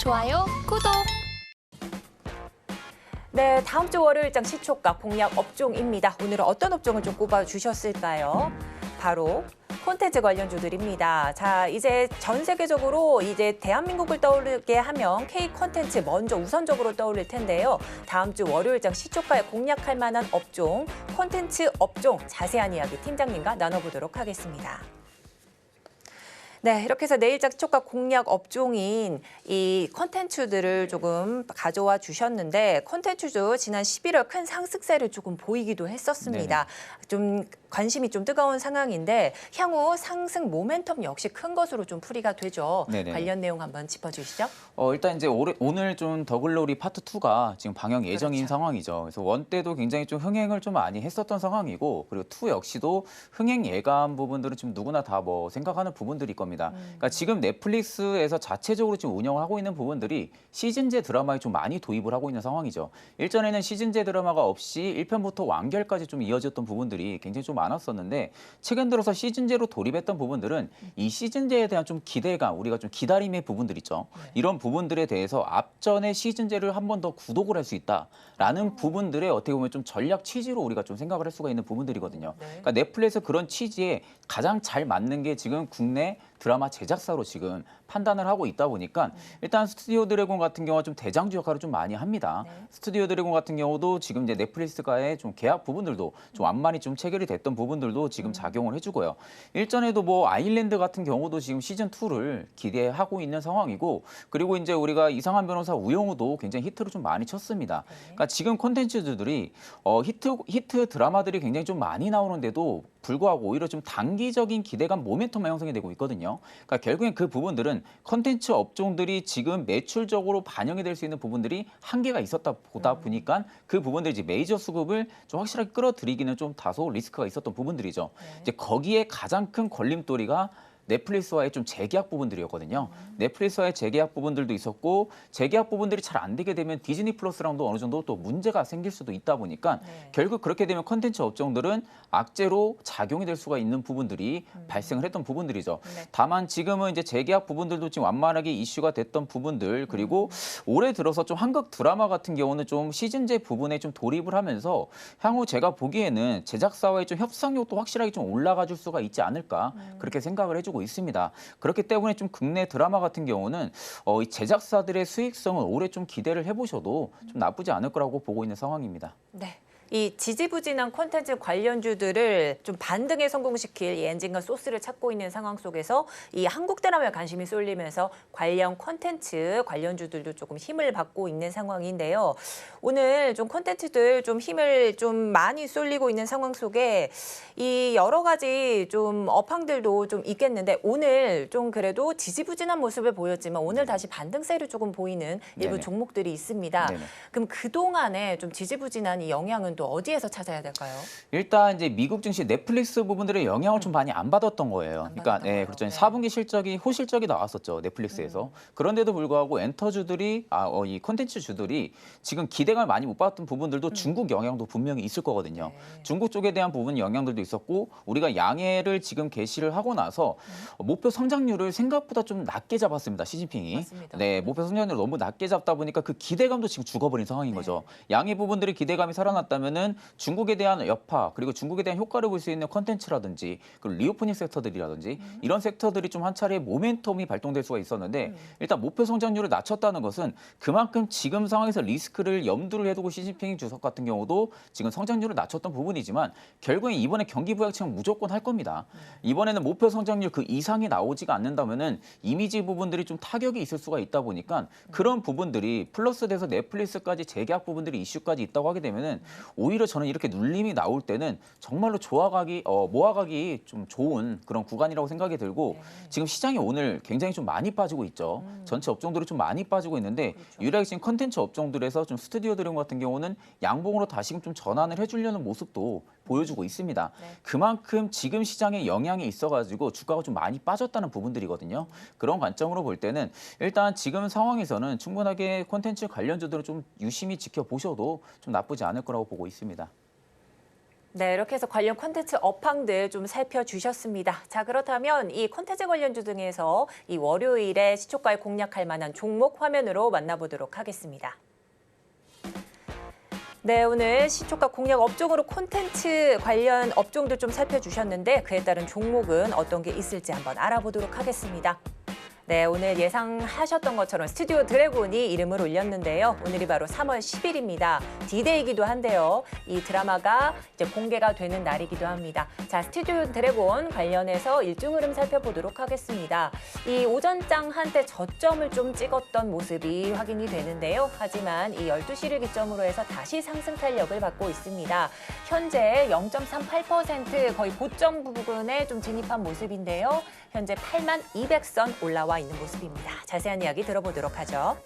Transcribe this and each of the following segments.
좋아요, 구독. 네, 다음 주 월요일장 시초가 공략 업종입니다. 오늘은 어떤 업종을 좀 꼽아주셨을까요? 바로 콘텐츠 관련주들입니다. 자, 이제 전 세계적으로 이제 대한민국을 떠오르게 하면 K 콘텐츠 먼저 우선적으로 떠올릴 텐데요. 다음 주 월요일장 시초가에 공략할 만한 업종, 콘텐츠 업종 자세한 이야기 팀장님과 나눠보도록 하겠습니다. 네, 이렇게 해서 내일장 시초가 공략 업종인 이 콘텐츠들을 조금 가져와 주셨는데 콘텐츠도 지난 11월 큰 상승세를 조금 보이기도 했었습니다. 네네. 좀 관심이 좀 뜨거운 상황인데 향후 상승 모멘텀 역시 큰 것으로 좀 풀이가 되죠. 네네. 관련 내용 한번 짚어주시죠. 일단 이제 오늘 좀 더글로리 파트 2가 지금 방영 예정인 그렇죠. 상황이죠. 그래서 1 때도 굉장히 좀 흥행을 좀 많이 했었던 상황이고 그리고 2 역시도 흥행 예감 부분들은 지금 누구나 다 뭐 생각하는 부분들일 겁니다. 그러니까 지금 넷플릭스에서 자체적으로 지금 운영을 하고 있는 부분들이 시즌제 드라마에 좀 많이 도입을 하고 있는 상황이죠. 일전에는 시즌제 드라마가 없이 1편부터 완결까지 좀 이어졌던 부분들이 굉장히 좀 많았었는데 최근 들어서 시즌제로 돌입했던 부분들은 이 시즌제에 대한 좀 기대감, 우리가 좀 기다림의 부분들 있죠. 이런 부분들에 대해서 앞전에 시즌제를 한 번 더 구독을 할 수 있다라는 부분들의 어떻게 보면 좀 전략 취지로 우리가 좀 생각을 할 수가 있는 부분들이거든요. 그러니까 넷플릭스 그런 취지에 가장 잘 맞는 게 지금 국내 드라마 제작사로 지금 판단을 하고 있다 보니까 일단 스튜디오 드래곤 같은 경우가 좀 대장주 역할을 좀 많이 합니다. 스튜디오 드래곤 같은 경우도 지금 이제 넷플릭스과의 좀 계약 부분들도 좀 완만히 좀 체결이 됐던 부분들도 지금 작용을 해주고요. 일전에도 뭐 아일랜드 같은 경우도 지금 시즌 2를 기대하고 있는 상황이고 그리고 이제 우리가 이상한 변호사 우영우도 굉장히 히트를 좀 많이 쳤습니다. 그러니까 지금 콘텐츠들이 히트 드라마들이 굉장히 좀 많이 나오는데도 불구하고 오히려 좀 단기적인 기대감 모멘텀만 형성이 되고 있거든요. 그러니까 결국엔 그 부분들은 컨텐츠 업종들이 지금 매출적으로 반영이 될 수 있는 부분들이 한계가 있었다 보다 보니까 그 부분들이 이제 메이저 수급을 좀 확실하게 끌어들이기는 좀 다소 리스크가 있었던 부분들이죠. 이제 거기에 가장 큰 걸림돌이가 넷플릭스와의 좀 재계약 부분들이었거든요. 넷플릭스와의 재계약 부분들도 있었고 재계약 부분들이 잘 안 되게 되면 디즈니 플러스랑도 어느 정도 또 문제가 생길 수도 있다 보니까 결국 그렇게 되면 컨텐츠 업종들은 악재로 작용이 될 수가 있는 부분들이 발생을 했던 부분들이죠. 다만 지금은 이제 재계약 부분들도 지금 완만하게 이슈가 됐던 부분들 그리고 올해 들어서 좀 한국 드라마 같은 경우는 좀 시즌제 부분에 좀 돌입을 하면서 향후 제가 보기에는 제작사와의 좀 협상력도 확실하게 좀 올라가 줄 수가 있지 않을까 그렇게 생각을 해주고 있습니다. 그렇기 때문에 좀 국내 드라마 같은 경우는 이 제작사들의 수익성은 올해 좀 기대를 해보셔도 좀 나쁘지 않을 거라고 보고 있는 상황입니다. 네. 이 지지부진한 콘텐츠 관련주들을 좀 반등에 성공시킬 이 엔진과 소스를 찾고 있는 상황 속에서 이 한국 드라마에 관심이 쏠리면서 관련 콘텐츠 관련주들도 조금 힘을 받고 있는 상황인데요. 오늘 좀 콘텐츠들 좀 힘을 좀 많이 쏠리고 있는 상황 속에 이 여러 가지 좀 업황들도 좀 있겠는데 오늘 좀 그래도 지지부진한 모습을 보였지만 오늘 다시 반등세를 조금 보이는 일부 종목들이 있습니다. 그럼 그동안에 좀 지지부진한 이 영향은 또 어디에서 찾아야 될까요? 일단 이제 미국 증시 넷플릭스 부분들의 영향을 좀 많이 안 받았던 거예요. 그러니까 그렇죠. 4분기 실적이 호실적이 나왔었죠. 넷플릭스에서. 그런데도 불구하고 엔터주들이 이 콘텐츠주들이 지금 기대감을 많이 못 받았던 부분들도 중국 영향도 분명히 있을 거거든요. 중국 쪽에 대한 부분 영향들도 있었고 우리가 양해를 지금 개시를 하고 나서 목표 성장률을 생각보다 좀 낮게 잡았습니다. 시진핑이. 맞습니다. 네, 목표 성장률을 너무 낮게 잡다 보니까 그 기대감도 지금 죽어버린 상황인 거죠. 양해 부분들의 기대감이 살아났다면은 중국에 대한 여파 그리고 중국에 대한 효과를 볼 수 있는 컨텐츠라든지 그리고 리오프닝 섹터들이라든지 이런 섹터들이 좀 한 차례 모멘텀이 발동될 수가 있었는데 일단 목표 성장률을 낮췄다는 것은 그만큼 지금 상황에서 리스크를 염두를 해두고 시진핑 주석 같은 경우도 지금 성장률을 낮췄던 부분이지만 결국엔 이번에 경기 부양책은 무조건 할 겁니다. 이번에는 목표 성장률 그 이상이 나오지가 않는다면은 이미지 부분들이 좀 타격이 있을 수가 있다 보니까 그런 부분들이 플러스돼서 넷플릭스까지 재계약 부분들이 이슈까지 있다고 하게 되면은 오히려 저는 이렇게 눌림이 나올 때는 정말로 모아가기 좀 좋은 그런 구간이라고 생각이 들고 지금 시장이 오늘 굉장히 좀 많이 빠지고 있죠. 전체 업종들이 좀 많이 빠지고 있는데 유일하게 지금 컨텐츠 업종들에서 좀 스튜디오 드래곤 같은 경우는 양봉으로 다시금 좀 전환을 해주려는 모습도 보여주고 있습니다. 그만큼 지금 시장에 영향이 있어가지고 주가가 좀 많이 빠졌다는 부분들이거든요. 그런 관점으로 볼 때는 일단 지금 상황에서는 충분하게 콘텐츠 관련주들을 좀 유심히 지켜보셔도 좀 나쁘지 않을 거라고 보고 있습니다. 네, 이렇게 해서 관련 콘텐츠 업황들 좀 살펴주셨습니다. 자, 그렇다면 이 콘텐츠 관련주 중에서 이 월요일에 시초가에 공략할 만한 종목 화면으로 만나보도록 하겠습니다. 네, 오늘 시초가 공략 업종으로 콘텐츠 관련 업종들 좀 살펴주셨는데 그에 따른 종목은 어떤 게 있을지 한번 알아보도록 하겠습니다. 네, 오늘 예상하셨던 것처럼 스튜디오 드래곤이 이름을 올렸는데요. 오늘이 바로 3월 10일입니다. D-Day이기도 한데요. 이 드라마가 이제 공개가 되는 날이기도 합니다. 자, 스튜디오 드래곤 관련해서 일중 흐름 살펴보도록 하겠습니다. 이 오전장 한때 저점을 좀 찍었던 모습이 확인이 되는데요. 하지만 이 12시를 기점으로 해서 다시 상승 탄력을 받고 있습니다. 현재 0.38% 거의 고점 부근에 좀 진입한 모습인데요. 현재 8200선 올라와 있는 모습입니다. 자세한 이야기 들어보도록 하죠.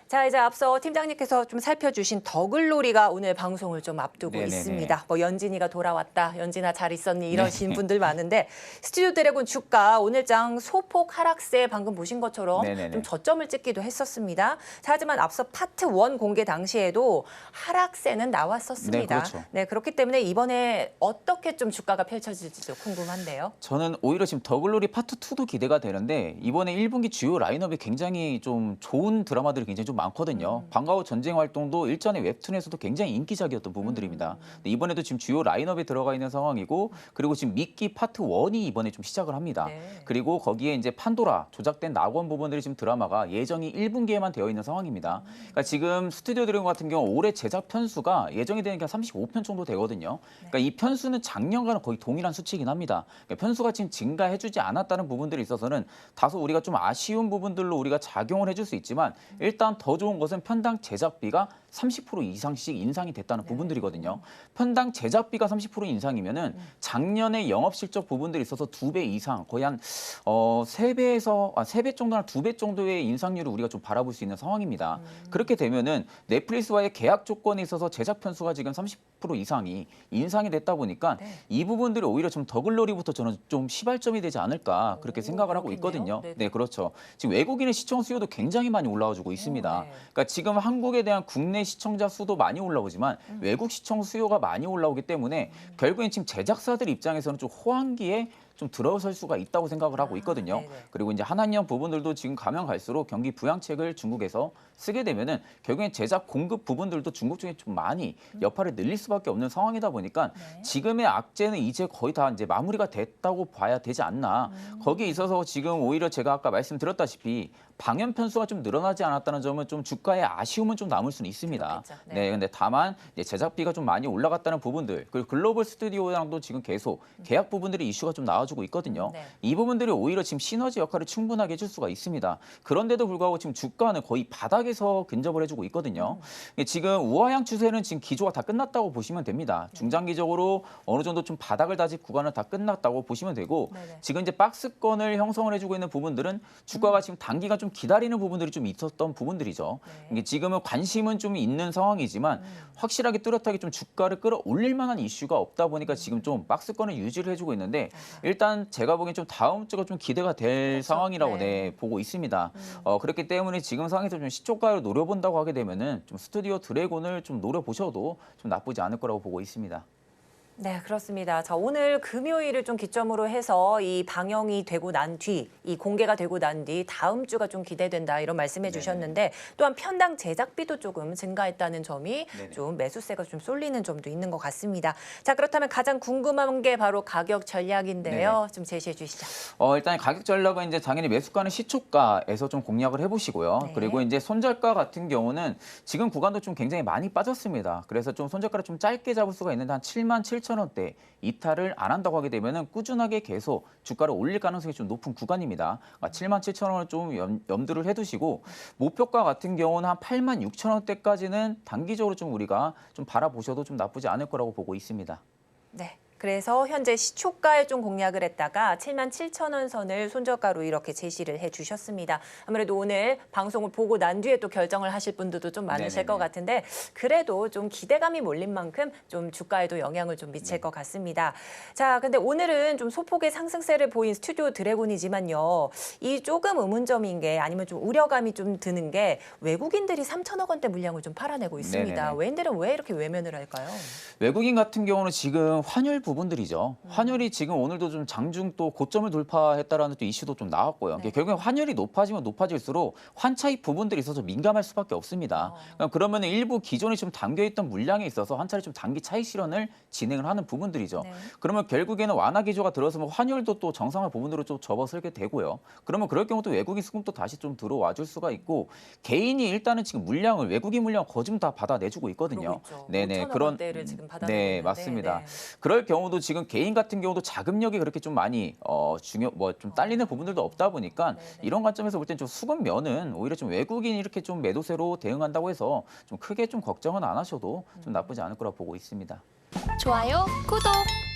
자, 이제 앞서 팀장님께서 좀 살펴주신 더글로리가 오늘 방송을 좀 앞두고 네네네. 있습니다. 뭐 연진이가 돌아왔다, 연진아 잘 있었니 이러신 네. 분들 많은데 스튜디오 드래곤 주가 오늘장 소폭 하락세 방금 보신 것처럼 네네네. 좀 저점을 찍기도 했었습니다. 자, 하지만 앞서 파트 1 공개 당시에도 하락세는 나왔었습니다. 네, 그렇죠. 네, 그렇기 때문에 이번에 어떻게 좀 주가가 펼쳐질지도 궁금한데요. 저는 오히려 지금 더글로리 파트 2도 기대가 되는데 이번에 1분기 주요 라인업이 굉장히 좀 좋은 드라마들이 굉장히 좀 많거든요. 방과후 전쟁 활동도 일전에 웹툰에서도 굉장히 인기작이었던 부분들입니다. 근데 이번에도 지금 주요 라인업에 들어가 있는 상황이고 그리고 지금 미끼 파트 1이 이번에 좀 시작을 합니다. 네. 그리고 거기에 이제 판도라 조작된 낙원 부분들이 지금 드라마가 예정이 1분기에만 되어 있는 상황입니다. 그러니까 지금 스튜디오 드래곤 같은 경우 올해 제작 편수가 예정이 되는 게 한 35편 정도 되거든요. 그러니까 이 편수는 작년과는 거의 동일한 수치이긴 합니다. 그러니까 편수가 지금 증가해주지 않았다는 부분들이 있어서는 다소 우리가 좀 아쉬운 부분들로 우리가 작용을 해줄 수 있지만 일단 더 좋은 것은 편당 제작비가 30% 이상씩 인상이 됐다는 부분들이거든요. 편당 제작비가 30% 인상이면은 작년에 영업 실적 부분들이 있어서 2배 이상, 거의 한 3배 정도나 2배 정도의 인상률을 우리가 좀 바라볼 수 있는 상황입니다. 그렇게 되면은 넷플릭스와의 계약 조건에 있어서 제작 편수가 지금 30% 이상이 인상이 됐다 보니까 네. 이 부분들이 오히려 좀 더글로리부터 저는 좀 시발점이 되지 않을까 그렇게 생각을 하고 그렇겠네요. 있거든요. 네네. 네, 그렇죠. 지금 외국인의 시청 수요도 굉장히 많이 올라와주고 있습니다. 네. 그러니까 지금 한국에 대한 국내 시청자 수도 많이 올라오지만 외국 시청 수요가 많이 올라오기 때문에 결국엔 지금 제작사들 입장에서는 좀 호황기에 좀 들어설 수가 있다고 생각을 하고 있거든요. 네네. 그리고 이제 한한령 부분들도 지금 가면 갈수록 경기 부양책을 중국에서 쓰게 되면은 결국엔 제작 공급 부분들도 중국 쪽에 좀 많이 여파를 늘릴 수밖에 없는 상황이다 보니까 지금의 악재는 이제 거의 다 이제 마무리가 됐다고 봐야 되지 않나. 거기에 있어서 지금 오히려 제가 아까 말씀드렸다시피 방연 편수가 좀 늘어나지 않았다는 점은 좀 주가의 아쉬움은 좀 남을 수는 있습니다. 그렇겠죠. 네. 네, 근데 다만 이제 제작비가 좀 많이 올라갔다는 부분들 그리고 글로벌 스튜디오랑도 지금 계속 계약 부분들이 이슈가 좀 나와주고 있거든요. 네. 이 부분들이 오히려 지금 시너지 역할을 충분하게 해줄 수가 있습니다. 그런데도 불구하고 지금 주가는 거의 바닥에서 근접을 해주고 있거든요. 지금 우하향 추세는 지금 기조가 다 끝났다고 보시면 됩니다. 중장기적으로 어느 정도 좀 바닥을 다질 구간은 다 끝났다고 보시면 되고 네네. 지금 이제 박스권을 형성을 해주고 있는 부분들은 주가가 지금 단기간 좀 기다리는 부분들이 좀 있었던 부분들이죠. 이게 지금은 관심은 좀 있는 상황이지만 확실하게 뚜렷하게 좀 주가를 끌어올릴 만한 이슈가 없다 보니까 지금 좀 박스권을 유지를 해주고 있는데 일단 제가 보기엔 좀 다음 주가 좀 기대가 될 상황이라고 네. 보고 있습니다. 그렇기 때문에 지금 상황에서 좀 시초가를 노려본다고 하게 되면은 좀 스튜디오 드래곤을 좀 노려보셔도 좀 나쁘지 않을 거라고 보고 있습니다. 네, 그렇습니다. 자, 오늘 금요일을 좀 기점으로 해서 이 방영이 되고 난 뒤, 이 공개가 되고 난 뒤 다음 주가 좀 기대된다 이런 말씀해 주셨는데 또한 편당 제작비도 조금 증가했다는 점이 네네. 좀 매수세가 좀 쏠리는 점도 있는 것 같습니다. 자, 그렇다면 가장 궁금한 게 바로 가격 전략인데요. 좀 제시해 주시죠. 일단 가격 전략은 이제 당연히 매수가는 시초가에서 좀 공략을 해보시고요. 네. 그리고 이제 손절가 같은 경우는 지금 구간도 좀 굉장히 많이 빠졌습니다. 그래서 좀 손절가를 좀 짧게 잡을 수가 있는데 한 77,000원대 이탈을 안 한다고 하게 되면은 꾸준하게 계속 주가를 올릴 가능성이 좀 높은 구간입니다. 그러니까 77,000원을 좀 염두를 해두시고 목표가 같은 경우는 한 86,000원대까지는 단기적으로 좀 우리가 좀 바라보셔도 좀 나쁘지 않을 거라고 보고 있습니다. 네. 그래서 현재 시초가에 좀 공략을 했다가 77,000원 선을 손저가로 이렇게 제시를 해주셨습니다. 아무래도 오늘 방송을 보고 난 뒤에 또 결정을 하실 분들도 좀 많으실 네네네. 것 같은데 그래도 좀 기대감이 몰린 만큼 좀 주가에도 영향을 좀 미칠 것 같습니다. 자, 근데 오늘은 좀 소폭의 상승세를 보인 스튜디오 드래곤이지만요. 이 조금 의문점인 게 아니면 좀 우려감이 좀 드는 게 외국인들이 3천억 원대 물량을 좀 팔아내고 있습니다. 네네네. 외인들은 왜 이렇게 외면을 할까요? 외국인 같은 경우는 지금 환율 부분들이죠. 환율이 지금 오늘도 좀 장중 또 고점을 돌파했다라는 또 이슈도 좀 나왔고요. 네. 결국엔 환율이 높아지면 높아질수록 환차익 부분들이 있어서 민감할 수밖에 없습니다. 그러면 일부 기존에 좀 담겨있던 물량에 있어서 한 차례 좀 단기 차익 실현을 진행을 하는 부분들이죠. 네. 그러면 결국에는 완화 기조가 들어서면 환율도 또 정상화 부분으로 좀 접어들게 되고요. 그러면 그럴 경우 또 외국인 수급도 다시 좀 들어와 줄 수가 있고 개인이 일단은 지금 물량을 외국인 물량 거좀 다 받아내주고 있거든요. 그러고 있죠. 네네 5천억 원대를 지금 받아내고 네, 있는데. 맞습니다. 네. 그럴 경우도 지금 개인 같은 경우도 자금력이 그렇게 좀 많이 좀 딸리는 부분들도 없다 보니까 네네. 이런 관점에서 볼 땐 좀 수급면은 오히려 좀 외국인이 이렇게 좀 매도세로 대응한다고 해서 좀 크게 좀 걱정은 안 하셔도 좀 나쁘지 않을 거라 보고 있습니다. 좋아요, 구독.